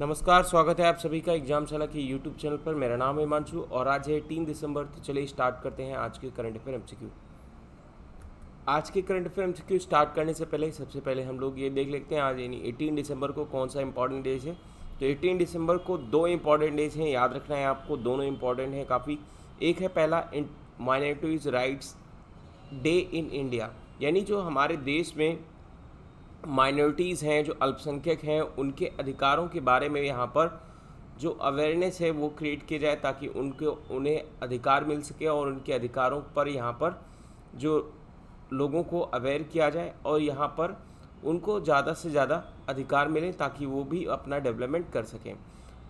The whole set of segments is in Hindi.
नमस्कार, स्वागत है आप सभी का एग्जामशाला के यूट्यूब चैनल पर। मेरा नाम है हिमांशु और आज है 3 दिसंबर। तो चलिए स्टार्ट करते हैं आज के करंट अफेयर एमसीक्यू। आज के करंट अफेयर एमसीक्यू स्टार्ट करने से पहले सबसे पहले हम लोग ये देख लेते हैं आज यानी 18 दिसंबर को कौन सा इंपॉर्टेंट डेज है। तो 18 दिसंबर को दो इंपॉर्टेंट डेज हैं, याद रखना है आपको, दोनों इंपॉर्टेंट हैं काफ़ी। एक है पहला minorities rights day in India, यानी जो हमारे देश में माइनॉरिटीज़ हैं, जो अल्पसंख्यक हैं, उनके अधिकारों के बारे में यहाँ पर जो अवेयरनेस है वो क्रिएट किया जाए ताकि उन्हें अधिकार मिल सके और उनके अधिकारों पर यहाँ पर जो लोगों को अवेयर किया जाए और यहाँ पर उनको ज़्यादा से ज़्यादा अधिकार मिले ताकि वो भी अपना डेवलपमेंट कर सकें।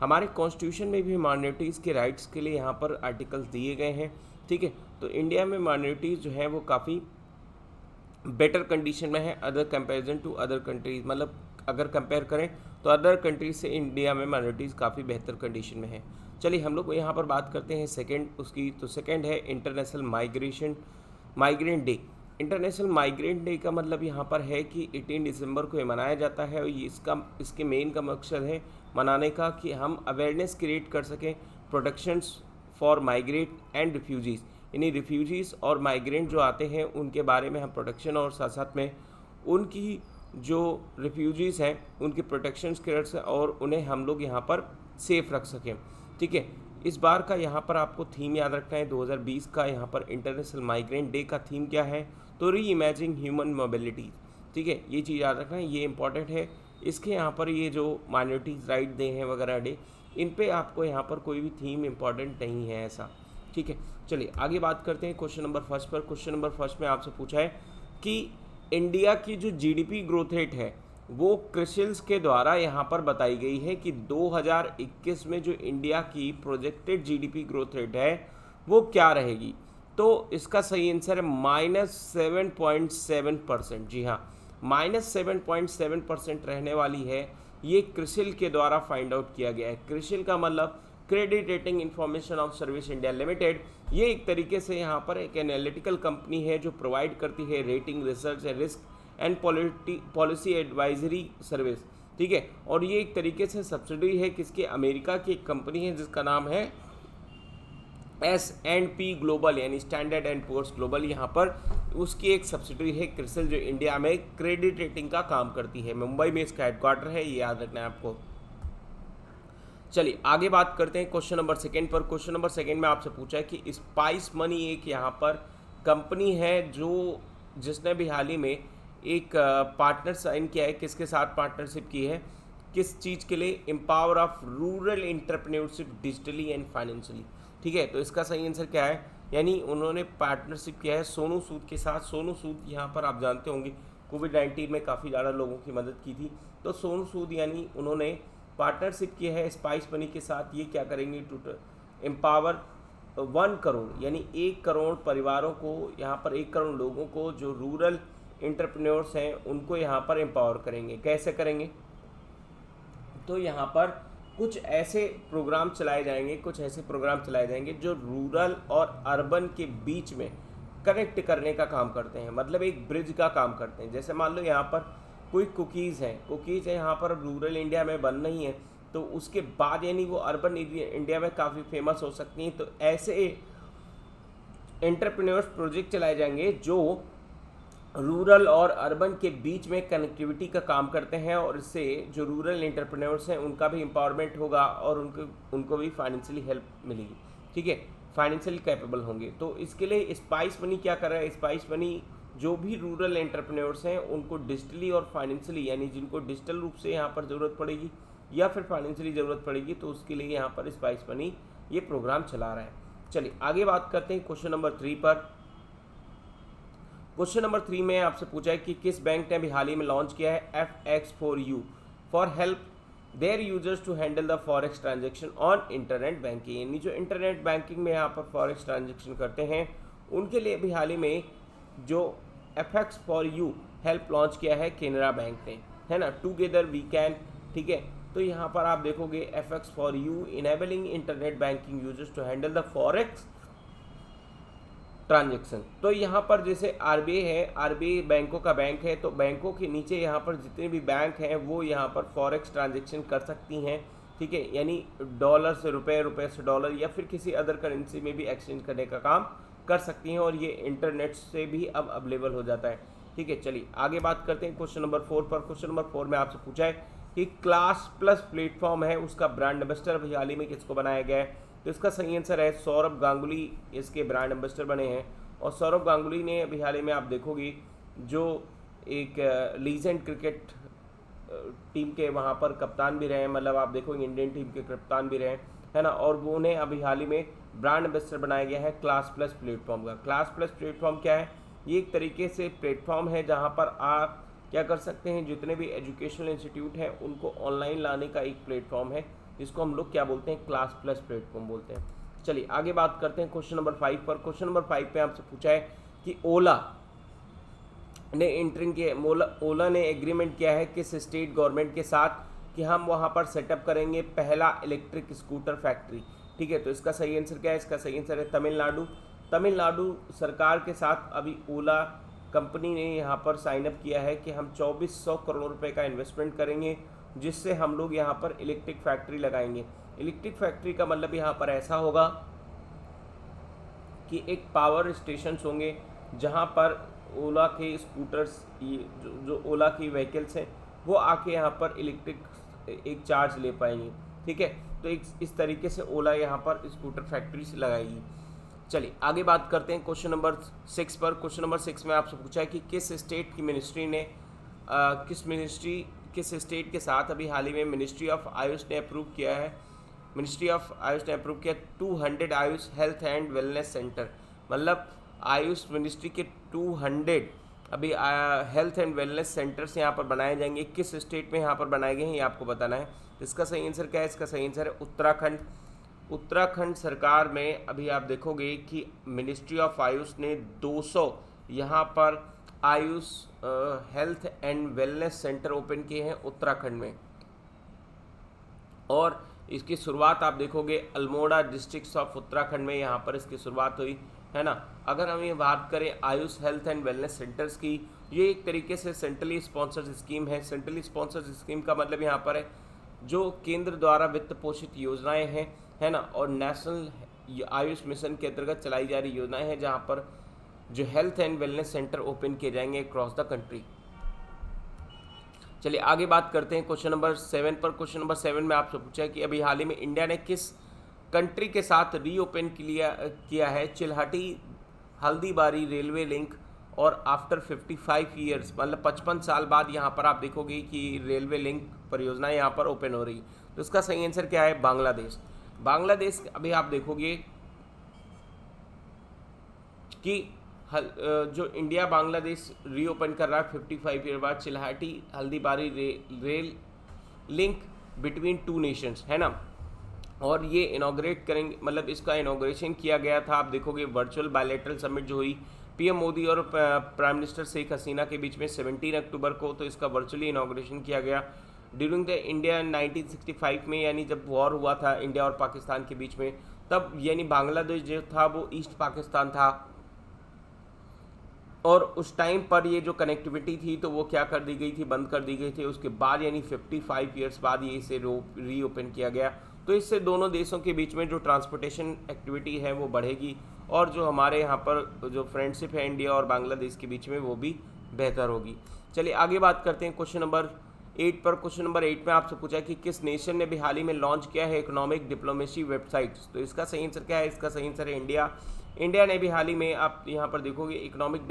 हमारे कॉन्स्टिट्यूशन में भी माइनॉरिटीज़ के राइट्स के लिए यहाँ पर आर्टिकल्स दिए गए हैं, ठीक है। तो इंडिया में माइनॉरिटीज़ जो हैं वो काफ़ी बेटर कंडीशन में है other comparison to other countries, मतलब अगर कंपेयर करें तो अदर कंट्रीज से इंडिया में माइनॉरिटीज़ काफ़ी बेहतर कंडीशन में है। चलिए हम लोग यहाँ पर बात करते हैं सेकंड उसकी। तो सेकंड है international migrant day. International migrant day का मतलब यहाँ पर है कि 18 दिसंबर को ये मनाया जाता है और इसके मेन का मकसद है मनाने का कि हम अवेयरनेस क्रिएट कर सकें protections for migrate and refugees, यानी रिफ्यूजीज़ और माइग्रेंट जो आते हैं उनके बारे में हम प्रोटेक्शन और साथ साथ में उनकी जो रिफ्यूजीज़ हैं उनकी प्रोटेक्शन कर और उन्हें हम लोग यहाँ पर सेफ रख सकें, ठीक है। इस बार का यहाँ पर आपको थीम याद रखना है, 2020 का यहाँ पर इंटरनेशनल माइग्रेंट डे का थीम क्या है, तो री इमेजिंग ह्यूमन मोबिलिटी, ठीक है। ये चीज़ याद रखना है, ये इंपॉर्टेंट है। इसके यहाँ पर ये जो माइनॉरिटीज़ राइट डे हैं वगैरह डे, इन पे आपको यहाँ पर कोई भी थीम इंपॉर्टेंट नहीं है ऐसा, ठीक है। चलिए आगे बात करते हैं क्वेश्चन नंबर फर्स्ट पर। क्वेश्चन नंबर फर्स्ट में आपसे पूछा है कि इंडिया की जो जीडीपी ग्रोथ रेट है वो क्रिसिल्स के द्वारा यहाँ पर बताई गई है कि 2021 में जो इंडिया की प्रोजेक्टेड जीडीपी ग्रोथ रेट है वो क्या रहेगी। तो इसका सही आंसर है -7.7%। जी हाँ, -7.7% रहने वाली है। ये क्रिसिल के द्वारा फाइंड आउट किया गया है। क्रिसिल का मतलब credit rating information of service India limited. ये एक तरीके से यहाँ पर एक एनालिटिकल कंपनी है जो प्रोवाइड करती है rating, research and risk and policy advisory service, ठीक है। और ये एक तरीके से सब्सिडरी है किसके, अमेरिका की एक कंपनी है जिसका नाम है S&P ग्लोबल, यानी स्टैंडर्ड एंड पुअर्स ग्लोबल। यहाँ पर उसकी एक सब्सिडरी है क्रिसिल जो इंडिया में क्रेडिट रेटिंग का काम करती है। मुंबई में इसका हेडक्वार्टर है, ये याद रखना है आपको। चलिए आगे बात करते हैं क्वेश्चन नंबर सेकेंड पर। क्वेश्चन नंबर सेकेंड में आपसे पूछा है कि स्पाइस मनी एक यहाँ पर कंपनी है जिसने भी हाल ही में एक पार्टनर साइन किया है। किसके साथ पार्टनरशिप की है, किस चीज़ के लिए, empower of rural entrepreneurship digitally and financially, ठीक है। तो इसका सही आंसर क्या है, यानी उन्होंने पार्टनरशिप किया है सोनू सूद के साथ। सोनू सूद यहाँ पर आप जानते होंगे कोविड-19 में काफ़ी ज़्यादा लोगों की मदद की थी। तो सोनू सूद यानी उन्होंने पार्टनरशिप की है स्पाइस मनी के साथ। ये क्या करेंगे, टू एम्पावर 1 करोड़ यानी 1 करोड़ परिवारों को, यहाँ पर 1 करोड़ लोगों को जो रूरल एंटरप्रेन्योर्स हैं उनको यहाँ पर एम्पावर करेंगे। कैसे करेंगे, तो यहाँ पर कुछ ऐसे प्रोग्राम चलाए जाएंगे जो रूरल और अर्बन के बीच में कनेक्ट करने का काम करते हैं, मतलब एक ब्रिज का काम करते हैं। जैसे मान लो यहाँ पर कोई कुकीज़ है यहाँ पर रूरल इंडिया में बन रही हैं, तो उसके बाद यानी वो अर्बन इंडिया में काफ़ी फेमस हो सकती हैं। तो ऐसे एंटरप्रेन्योर्स प्रोजेक्ट चलाए जाएंगे जो रूरल और अर्बन के बीच में कनेक्टिविटी का काम करते हैं और इससे जो रूरल एंटरप्रेन्योर्स हैं उनका भी एम्पावरमेंट होगा और उनको भी फाइनेंशियली हेल्प मिलेगी, ठीक है, फाइनेंशियली कैपेबल होंगे। तो इसके लिए स्पाइस मनी क्या कर रहा है, स्पाइस मनी जो भी रूरल एंटरप्रेन्योर्स हैं उनको डिजिटली और फाइनेंशियली, यानी जिनको डिजिटल रूप से यहाँ पर ज़रूरत पड़ेगी या फिर फाइनेंशियली ज़रूरत पड़ेगी, तो उसके लिए यहाँ पर स्पाइस मनी ये प्रोग्राम चला रहा है। चलिए आगे बात करते हैं क्वेश्चन नंबर 3 पर। क्वेश्चन नंबर 3 में आपसे पूछा है कि किस बैंक ने अभी हाल ही में लॉन्च किया है FX4U for help their users to handle the forex transaction on internet banking, यानी जो इंटरनेट बैंकिंग में यहाँ पर फॉरेक्स ट्रांजेक्शन करते हैं उनके लिए अभी हाल ही में जो FX4U हेल्प लॉन्च किया है केनरा बैंक ने, है ना, टुगेदर वी कैन, ठीक है। तो यहाँ पर आप देखोगे FX4U enabling internet banking users to handle the forex transaction. तो यहाँ पर जैसे RBI है, RBI बैंकों का बैंक है, तो बैंकों के नीचे यहाँ पर जितने भी बैंक हैं वो यहाँ पर फॉरेक्स ट्रांजेक्शन कर सकती हैं ठीक है, यानी डॉलर से रुपए, रुपए से डॉलर या फिर किसी अदर करेंसी में भी एक्सचेंज करने का काम कर सकती हैं और ये इंटरनेट से भी अब अवेलेबल हो जाता है। ठीक है, चलिए आगे बात करते हैं क्वेश्चन नंबर 4 पर। क्वेश्चन नंबर 4 में आपसे पूछा है कि क्लास प्लस प्लेटफॉर्म है, उसका ब्रांड एम्बेसडर अभी हाल ही में किसको बनाया गया है? तो इसका सही आंसर है सौरभ गांगुली इसके ब्रांड एम्बेसडर बने हैं। और सौरभ गांगुली ने अभी हाल ही में आप देखोगे जो एक लीजेंड क्रिकेट टीम के वहाँ पर कप्तान भी रहे, मतलब आप देखोगे इंडियन टीम के कप्तान भी रहे, है ना। और वो उन्हें अभी हाल ही में ब्रांड एम्बेसडर बनाया गया है क्लास प्लस प्लेटफॉर्म का। क्लास प्लस प्लेटफॉर्म क्या है? ये एक तरीके से प्लेटफॉर्म है जहाँ पर आप क्या कर सकते हैं, जितने भी एजुकेशनल इंस्टीट्यूट हैं उनको ऑनलाइन लाने का एक प्लेटफॉर्म है, जिसको हम लोग क्या बोलते हैं, क्लास प्लस प्लेटफॉर्म बोलते हैं। चलिए आगे बात करते हैं क्वेश्चन नंबर 5 पर। क्वेश्चन नंबर 5 पे आपसे पूछा है कि ओला ने एंटरिंग किया, ओला ने एग्रीमेंट किया है किस स्टेट गवर्नमेंट के साथ कि हम वहाँ पर सेटअप करेंगे पहला इलेक्ट्रिक स्कूटर फैक्ट्री। ठीक है, तो इसका सही आंसर क्या है? इसका सही आंसर है तमिलनाडु। तमिलनाडु सरकार के साथ अभी ओला कंपनी ने यहाँ पर साइन अप किया है कि हम 2400 करोड़ रुपए का इन्वेस्टमेंट करेंगे, जिससे हम लोग यहाँ पर इलेक्ट्रिक फैक्ट्री लगाएंगे। इलेक्ट्रिक फैक्ट्री का मतलब यहाँ पर ऐसा होगा कि एक पावर स्टेशन होंगे जहाँ पर ओला के स्कूटर्स, जो ओला की व्हीकल्स हैं वो आके यहाँ पर इलेक्ट्रिक एक चार्ज ले पाएंगे। ठीक है, तो इस तरीके से ओला यहाँ पर स्कूटर फैक्ट्री से लगाएगी। चलिए आगे बात करते हैं क्वेश्चन नंबर 6 पर। क्वेश्चन नंबर 6 में आपसे पूछा है कि किस स्टेट की मिनिस्ट्री ने किस स्टेट के साथ अभी हाल ही में मिनिस्ट्री ऑफ आयुष ने अप्रूव किया है? मिनिस्ट्री ऑफ आयुष ने अप्रूव किया 200 Ayush health and wellness centre, मतलब आयुष मिनिस्ट्री के 200 अभी हेल्थ एंड वेलनेस सेंटर्स यहाँ पर बनाए जाएंगे। किस स्टेट में यहाँ पर बनाए गए हैं ये आपको बताना है। इसका सही आंसर क्या है? इसका सही आंसर है उत्तराखंड। उत्तराखंड सरकार में अभी आप देखोगे कि मिनिस्ट्री ऑफ आयुष ने 200 यहाँ पर Ayush health and wellness centre open किए हैं उत्तराखंड में। और इसकी शुरुआत आप देखोगे अल्मोड़ा डिस्ट्रिक्ट ऑफ उत्तराखंड में यहाँ पर इसकी शुरुआत हुई, है ना। अगर हम ये बात करें Ayush health and wellness centres की, ये एक तरीके से सेंट्रली स्पॉन्सर्ड स्कीम है। सेंट्रली स्पॉन्सर्ड स्कीम का मतलब यहाँ पर है जो केंद्र द्वारा वित्त पोषित योजनाएं हैं, है ना, और नेशनल आयुष मिशन के अंतर्गत चलाई जा रही योजनाएं हैं जहाँ पर जो health and wellness centre open किए जाएंगे अक्रॉस द कंट्री। चलिए आगे बात करते हैं क्वेश्चन नंबर 7 पर। क्वेश्चन नंबर 7 में आपसे पूछा है कि अभी हाल ही में इंडिया ने किस कंट्री के साथ रीओपन किया है चिल्हाटी हल्दीबारी रेलवे लिंक, और आफ्टर 55 ईयर्स, मतलब 55 साल बाद यहाँ पर आप देखोगे कि रेलवे लिंक परियोजना यहाँ पर ओपन हो रही। तो इसका सही आंसर क्या है? बांग्लादेश। बांग्लादेश अभी आप देखोगे कि जो इंडिया बांग्लादेश रीओपन कर रहा है 55 ईयर बाद Chilahati Haldibari rail link between two nations, है ना। और ये इनॉग्रेट करेंगे, मतलब इसका इनॉग्रेशन किया गया था, आप देखोगे वर्चुअल बायलैटरल समिट जो हुई पीएम मोदी और प्राइम मिनिस्टर शेख हसीना के बीच में 17 अक्टूबर को, तो इसका वर्चुअली इनॉग्रेशन किया गया ड्यूरिंग द इंडिया 1965 में, यानी जब वॉर हुआ था इंडिया और पाकिस्तान के बीच में, तब यानी बांग्लादेश जो था वो ईस्ट पाकिस्तान था, और उस टाइम पर ये जो कनेक्टिविटी थी तो वो क्या कर दी गई थी, बंद कर दी गई थी। उसके बाद यानी 55 ईयर्स बाद ये इसे रीओपन किया गया। तो इससे दोनों देशों के बीच में जो ट्रांसपोर्टेशन एक्टिविटी है वो बढ़ेगी, और जो हमारे यहाँ पर जो फ्रेंडशिप है इंडिया और बांग्लादेश के बीच में वो भी बेहतर होगी। चलिए आगे बात करते हैं क्वेश्चन नंबर 8 पर। क्वेश्चन नंबर 8 में आपसे पूछा है कि किस नेशन ने भी हाल ही में लॉन्च किया है इकोनॉमिक डिप्लोमेसी वेबसाइट्स। तो इसका सही आंसर क्या है? इसका सही आंसर है इंडिया। इंडिया ने भी हाल ही में, आप यहाँ पर देखोगे, इकोनॉमिक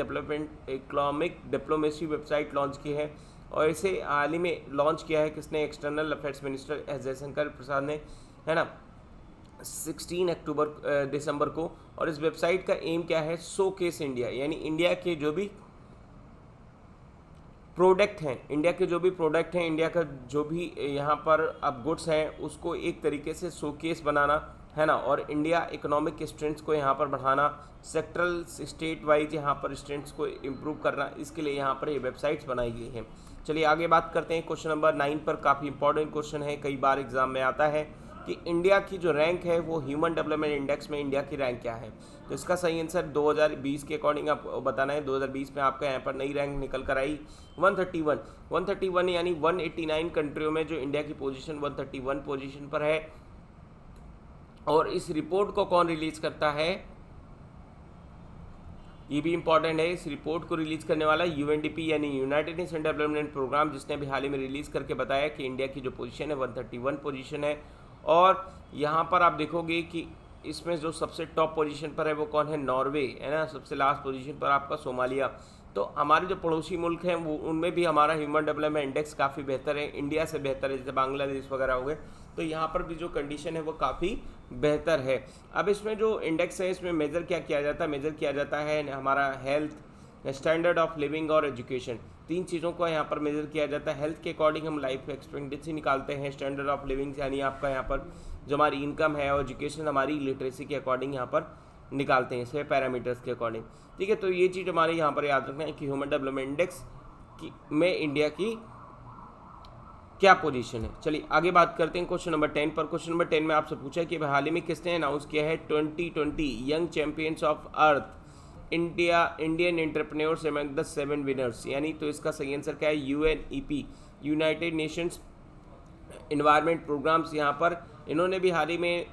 डिप्लोमेसी वेबसाइट लॉन्च की है, और इसे हाल ही में लॉन्च किया है किसने? External affairs minister S Jaishankar Prasad ने, है ना, 16 दिसंबर को। और इस वेबसाइट का एम क्या है? शोकेस इंडिया, यानी इंडिया के जो भी प्रोडक्ट हैं, इंडिया का जो भी यहाँ पर अब गुड्स हैं उसको एक तरीके से शोकेस बनाना, है ना, और इंडिया इकोनॉमिक स्ट्रेंथ्स को यहाँ पर बढ़ाना, सेक्टरल स्टेट वाइज यहाँ पर स्ट्रेंथ्स को इम्प्रूव करना, इसके लिए यहाँ पर ये वेबसाइट्स बनाई गई हैं। चलिए आगे बात करते हैं क्वेश्चन नंबर 9 पर। काफ़ी इंपॉर्टेंट क्वेश्चन है, कई बार एग्जाम में आता है कि इंडिया की जो रैंक है वो ह्यूमन डेवलपमेंट इंडेक्स में इंडिया की रैंक क्या है। तो इसका सही आंसर 2020 के अकॉर्डिंग आपको बताना है। 2020 में आपका यहाँ पर नई रैंक निकल कर आई 131 यानी 189 कंट्रियों में जो इंडिया की पोजीशन 131 पोजीशन पर है। और इस रिपोर्ट को कौन रिलीज करता है, ये भी इंपॉर्टेंट है। इस रिपोर्ट को रिलीज करने वाला यूएनडीपी यानी यूनाइटेड नेशन डेवलपमेंट प्रोग्राम, जिसने भी हाल ही में रिलीज करके बताया कि इंडिया की जो पोजीशन है 131 पोजीशन है। और यहाँ पर आप देखोगे कि इसमें जो सबसे टॉप पोजीशन पर है वो कौन है, नॉर्वे है ना। सबसे लास्ट पोजीशन पर आपका सोमालिया। तो हमारे जो पड़ोसी मुल्क हैं वो उनमें भी हमारा ह्यूमन डेवलपमेंट इंडेक्स काफ़ी बेहतर है, इंडिया से बेहतर है, जैसे बांग्लादेश वगैरह हो गए। तो यहाँ पर भी जो कंडीशन है वो काफ़ी बेहतर है। अब इसमें जो इंडेक्स है इसमें मेजर क्या किया जाता है, मेजर किया जाता है हमारा हेल्थ, स्टैंडर्ड ऑफ लिविंग और एजुकेशन। तीन चीज़ों को यहाँ पर मेजर किया जाता है। हेल्थ के अकॉर्डिंग हम लाइफ एक्सपेक्टेंसी निकालते हैं, स्टैंडर्ड ऑफ लिविंग यानी आपका यहाँ पर जो हमारी इनकम है, और एजुकेशन हमारी लिटरेसी के अकॉर्डिंग यहाँ पर निकालते हैं, इसके पैरामीटर्स के अकॉर्डिंग। ठीक है, तो ये चीज़ हमारे यहाँ पर याद रखना है कि ह्यूमन डेवलपमेंट इंडेक्स में इंडिया की क्या पोजीशन है। चलिए आगे बात करते हैं क्वेश्चन नंबर 10 पर। क्वेश्चन नंबर 10 में आपसे पूछा कि हाल ही में किसने अनाउंस किया है 2020 young champions of earth Indian entrepreneurs among the 7 winners, यानी तो इसका सही आंसर क्या है, UNEP United Nations environment programs. यहाँ पर इन्होंने भी हाल ही में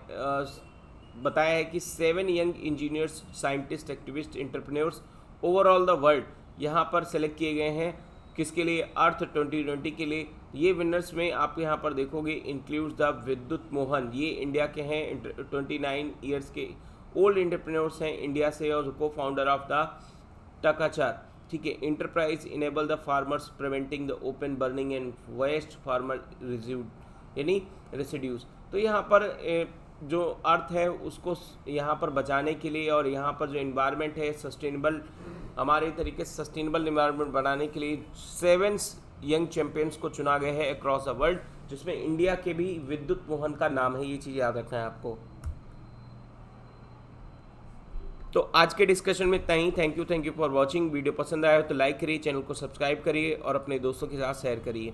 बताया है कि 7 young engineers, scientist, activist, entrepreneurs overall the world यहाँ पर सेलेक्ट किए गए हैं। किसके लिए, अर्थ 2020 के लिए। ये विनर्स में आप यहाँ पर देखोगे इंक्लूड्स द विद्युत मोहन, ये इंडिया के हैं, 29 ईयर्स के ओल्ड एंटरप्रेन्योर्स हैं इंडिया से, और को फाउंडर ऑफ द टकाचार। ठीक है, enterprise enable the farmers preventing the open burning and waste farmer यानी रेसिड्यूज। तो यहाँ पर जो अर्थ है उसको यहाँ पर बचाने के लिए, और यहाँ पर जो इन्वायरमेंट है सस्टेनेबल, हमारे तरीके से सस्टेनेबल इन्वायरमेंट बनाने के लिए 7 यंग चैंपियंस को चुना गया है अक्रॉस द वर्ल्ड, जिसमें इंडिया के भी विद्युत मोहन का नाम है। ये चीज़ याद रखना है आपको। तो आज के डिस्कशन में इतना ही। Thank you for watching. Video पसंद आया हो तो लाइक करिए, चैनल को सब्सक्राइब करिए और अपने दोस्तों के साथ शेयर करिए।